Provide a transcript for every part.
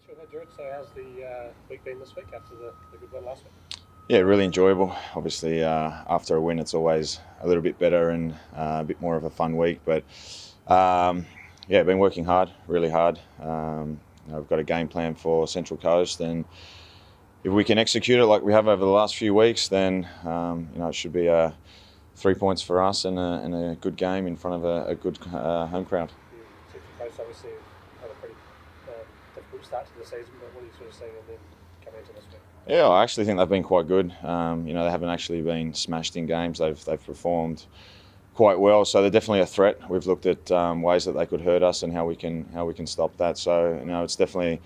Sure, Jared. So how's the week been this week after the good one last week? Yeah, really enjoyable. Obviously, after a win, it's always a little bit better and a bit more of a fun week. But yeah, been working hard, really hard. We've got a game plan for Central Coast, and if we can execute it like we have over the last few weeks, then it should be 3 points for us and a good game in front of a good home crowd. Central Coast obviously had a pretty difficult start to the season, but what are you sort of seeing in them coming into this week? Yeah, I actually think they've been quite good. They haven't actually been smashed in games. They've performed quite well, so they're definitely a threat. We've looked at ways that they could hurt us and how we can stop that. So it's definitely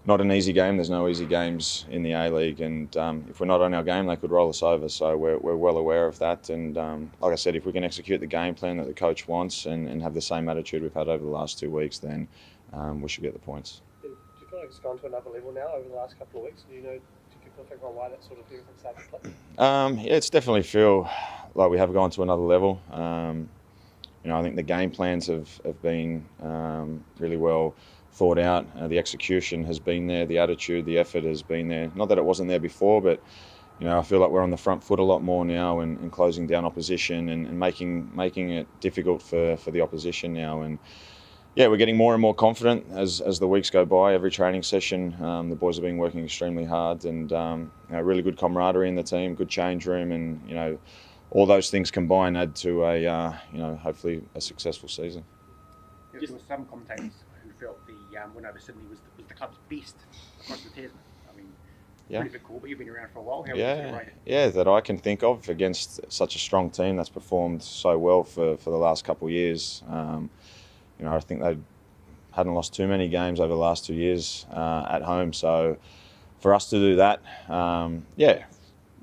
not an easy game. There's no easy games in the A-League, and if we're not on our game, they could roll us over. So we're well aware of that. And like I said, if we can execute the game plan that the coach wants and have the same attitude we've had over the last 2 weeks, then we should get the points. Do you feel like it's gone to another level now over the last couple of weeks? Do you figure out why that sort of everything started to click? Yeah, it's definitely feel like we have gone to another level. I think the game plans have been really well thought out. The execution has been there, the attitude, the effort has been there. Not that it wasn't there before, but I feel like we're on the front foot a lot more now and closing down opposition and making it difficult for the opposition now. And yeah, we're getting more and more confident as the weeks go by. Every training session, the boys have been working extremely hard, and really good camaraderie in the team, good change room, and all those things combined add to a hopefully a successful season. There were some commentators who felt the win over Sydney was the club's best across the Tasman. I mean, pretty good call, but you've been around for a while. How would you rate it? Yeah, that I can think of against such a strong team that's performed so well for the last couple of years. I think they hadn't lost too many games over the last 2 years at home. So for us to do that,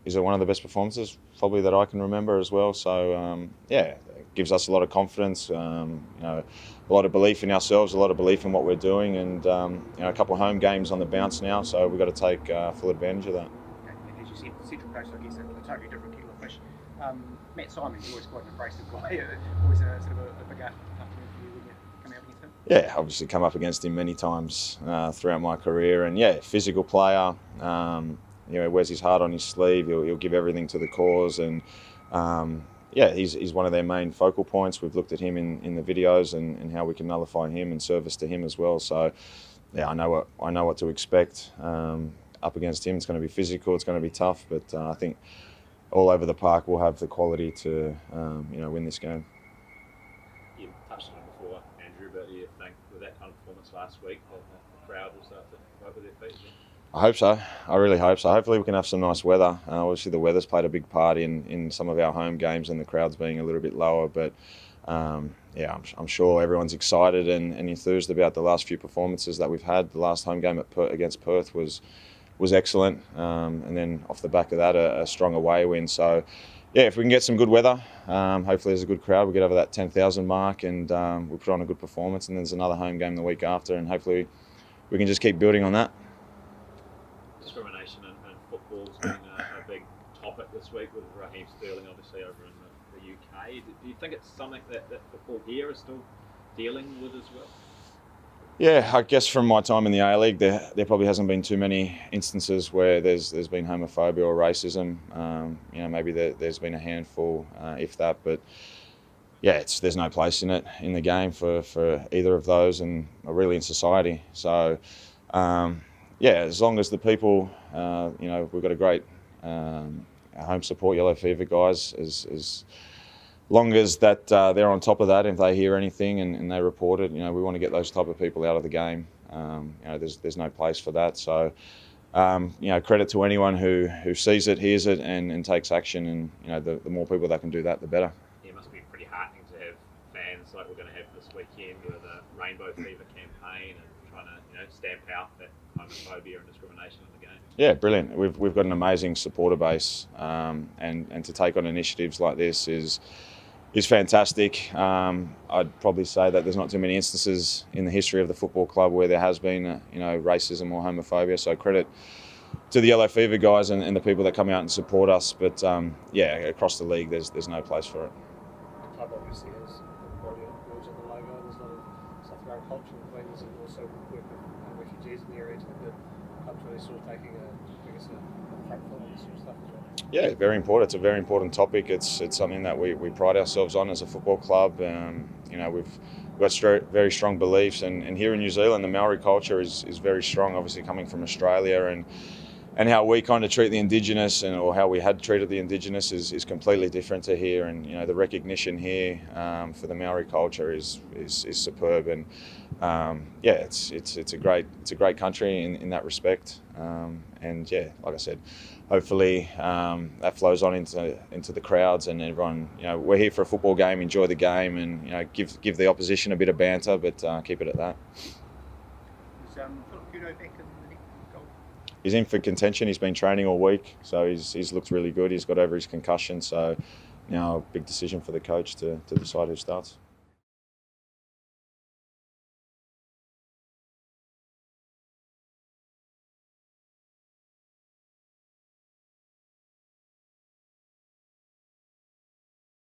is it one of the best performances probably that I can remember as well. So it gives us a lot of confidence, a lot of belief in ourselves, a lot of belief in what we're doing, and a couple of home games on the bounce now. So we've got to take full advantage of that. And as you said, Central Coast, I guess, a totally different kettle of fish. Matt Simon's always quite an abrasive guy. Always a sort of a big afternoon for you when you come out against him. Yeah, obviously come up against him many times throughout my career, and physical player. Wears his heart on his sleeve. He'll give everything to the cause, and he's one of their main focal points. We've looked at him in the videos and how we can nullify him and service to him as well. So I know what to expect up against him. It's going to be physical. It's going to be tough, but I think all over the park we'll have the quality to win this game. You touched on it before, Andrew, but do you think with that kind of performance last week that the crowd will start to vote with their feet? I hope so. I really hope so. Hopefully we can have some nice weather. Obviously the weather's played a big part in some of our home games and the crowds being a little bit lower. But I'm sure everyone's excited and enthused about the last few performances that we've had. The last home game against Perth was excellent. And then off the back of that, a strong away win. So if we can get some good weather, hopefully there's a good crowd. We'll get over that 10,000 mark and we'll put on a good performance. And then there's another home game the week after, and hopefully we can just keep building on that. Discrimination in football's been a big topic this week with Raheem Sterling obviously over in the UK. Do you think it's something that football here is still dealing with as well? Yeah, I guess from my time in the A-League, there probably hasn't been too many instances where there's been homophobia or racism. Maybe there's been a handful, if that, but there's no place in it in the game for either of those, and really in society. So. As long as the people, we've got a great home support, Yellow Fever guys, as long as that they're on top of that, if they hear anything and they report it, we want to get those type of people out of the game. There's no place for that. So, credit to anyone who sees it, hears it, and takes action. And the more people that can do that, the better. Yeah, it must be pretty heartening to have fans like we're going to have this weekend with a Rainbow Fever campaign and trying to stamp out that homophobia and discrimination in the game. Yeah, brilliant. We've got an amazing supporter base, and to take on initiatives like this is fantastic. I'd probably say that there's not too many instances in the history of the football club where there has been racism or homophobia. So credit to the Yellow Fever guys and the people that come out and support us. But across the league, there's no place for it. The club obviously has embodied words on the logo. There's a lot of stuff around cultural things and also work with refugees in the area. Do you think the club's really sort of taking a front foot on this sort of stuff as well? Yeah, very important. It's a very important topic. It's something that we pride ourselves on as a football club. We've got very strong beliefs, and here in New Zealand, the Maori culture is very strong. Obviously, coming from Australia, and how we kind of treat the Indigenous, or how we had treated the Indigenous, is completely different to here. And the recognition here for the Maori culture is superb. And it's a great country in that respect. Like I said, hopefully that flows on into the crowds, and everyone. We're here for a football game. Enjoy the game, and give the opposition a bit of banter, but keep it at that. He's in for contention. He's been training all week, so he's looked really good. He's got over his concussion, so now a big decision for the coach to decide who starts.